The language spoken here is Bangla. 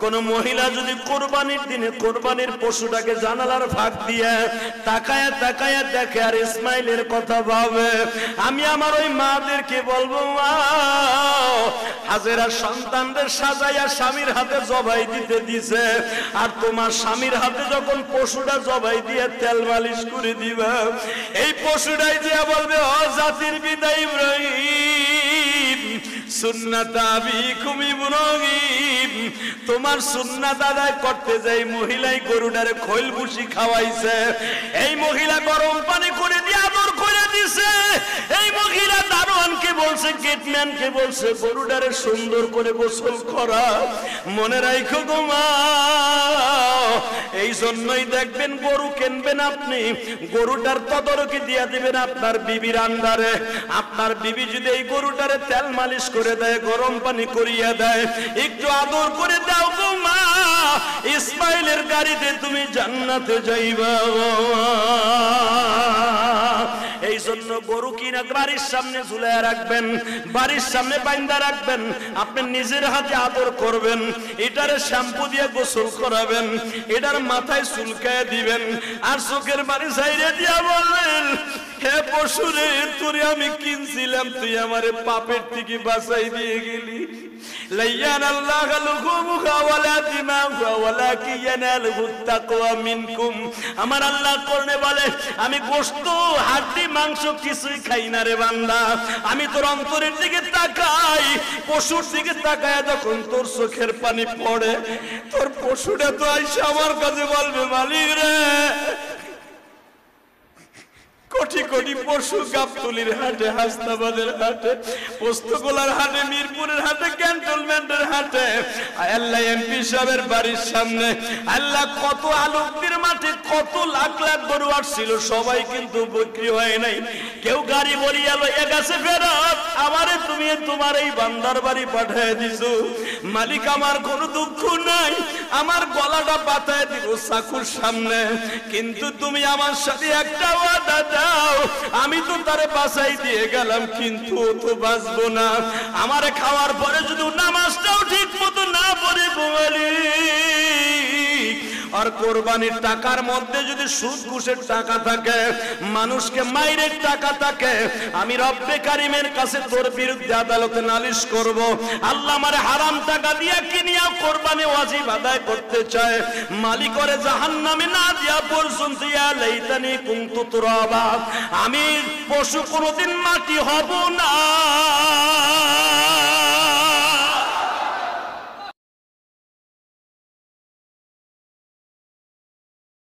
কোন মহিলা যদি কোরবানির দিনে কোরবানির পশুটাকে জানালার ফাঁক দিয়ে তাকায়া তাকায়া দেখে আর ইসমাইলের কথা ভাবে, আমি আমার ওই মাদেরকে বলবো, মা হাজেরা সন্তানদের সাজাইয়া স্বামীর হাতে জবাই দিতে দিছে, আর তোমার স্বামীর হাতে যখন পশুটা জবাই দিয়ে তেল মালিশ করে দিবা, এই পশুটাই দিয়া বলবে, ও জাতির পিতা ইব্রাহিম, সুন্নাত আবিকুম ইব্রাহিম, তোমার সুন্নাত আদায় করতে যাই মহিলাই গরুটারে খৈল ভুসি খাওয়াইছে, এই মহিলা গরম পানি করে দিয়ে আদর করে দিছে, এই মহিলা দারোয়ানকে বলছে, গেটম্যানকে বলছে গরুটারে সুন্দর করে গোসল করা। মনে রাখো গো মা, এই জন্যই দেখবেন গরু কিনবেন আপনি, গরুটার তদারকি দিয়া দিবেন আপনার বিবির আন্ডারে। আপনার বিবি যদি এই গরুটারে তেল মালিশ করে দেয়, গরম পানি করিয়া দেয়, একটু আদর করে দাও গো মা, ইসমাইলের গাড়িতে তুমি জান্নাতে যাইবা। এই জন্য গরু কিনা বাড়ির সামনে ঝুলাইয়া রাখবেন, বাড়ির সামনে বাইন্দা রাখবেন, আপনি নিজের হাতে আদর করবেন, এটারে শ্যাম্পু দিয়ে গোসল করাবেন, এটার মাথায় চুলকায় দিবেন, আর চোখের বাড়ি সাইরে দিয়া বললেন, হে পশু রে, তোরে আমি কিনছিলাম, তুই আমারে পাপের থেকে বাঁচাই দিয়ে গেলি। লাইয়ান আল্লাহ লুহুমুহা ওয়ালা দিমাউহা ওয়ালাকিন ইয়ানালুহুত তাকওয়া মিনকুম। আমার আল্লাহ কোরআনে বলে, আমি গোশত হাড্ডি মাংস কিছুই খাই না রে বান্দা, আমি তোর অন্তরের দিকে তাকাই, পশুর দিকে তাকায় যখন তোর চোখের পানি পড়ে, তোর পশুটা তো আইসা আমার কাছে বলবে, মালিক রে, কোটি কোটি পশু গাবতলির হাটে, হাসনাবাদের হাটে, পোস্তগোলার হাটে, মিরপুরের হাটে, ক্যান্টনমেন্টের হাটে, আল্লাহ এমপি সাহেবের বাড়ির সামনে, আল্লাহ কত আলোকদের মাঠে কত লাখ লাখ গরু আসছিল, সবাই কিন্তু বিক্রি হয় নাই। কেউ গাড়ি বলিয়া লইয়া গেছে ফেরত, আমারে তুমি তোমার এই বান্দার বাড়ি পাঠিয়ে দিছো, মালিক আমার কোনো দুঃখ নাই, আমার গলাটা পাতায় দিব চাকুর সামনে, কিন্তু তুমি আমার সাথে একটা ওয়াদা দাও, আমি তো তারে বাঁচাই দিয়ে গেলাম, কিন্তু ও তো বাঁচবো না, আমারে খাওয়ার পরে যদি নামাজটাও ঠিক মতো না পড়ে ঘুমালি, আর কোরবানির টাকার মধ্যে যদি সুদ ঘুষের টাকা থাকে, মানুষকে মাইরের টাকা থাকে, আমি রব্বে কারিমের কাছে তোর বিরুদ্ধে আদালতে নালিশ করব। আল্লাহ আমারে হারাম টাকা দিয়া কিনিয়া কোরবানি ওয়াজিব আদায় করতে চায়, মালিক করে জাহান্নামে না দিয়া পর্যন্ত, ইয়া লাইতানি কুনতু তুরাবা, আমি পশু কোনোদিন মাটি হব না।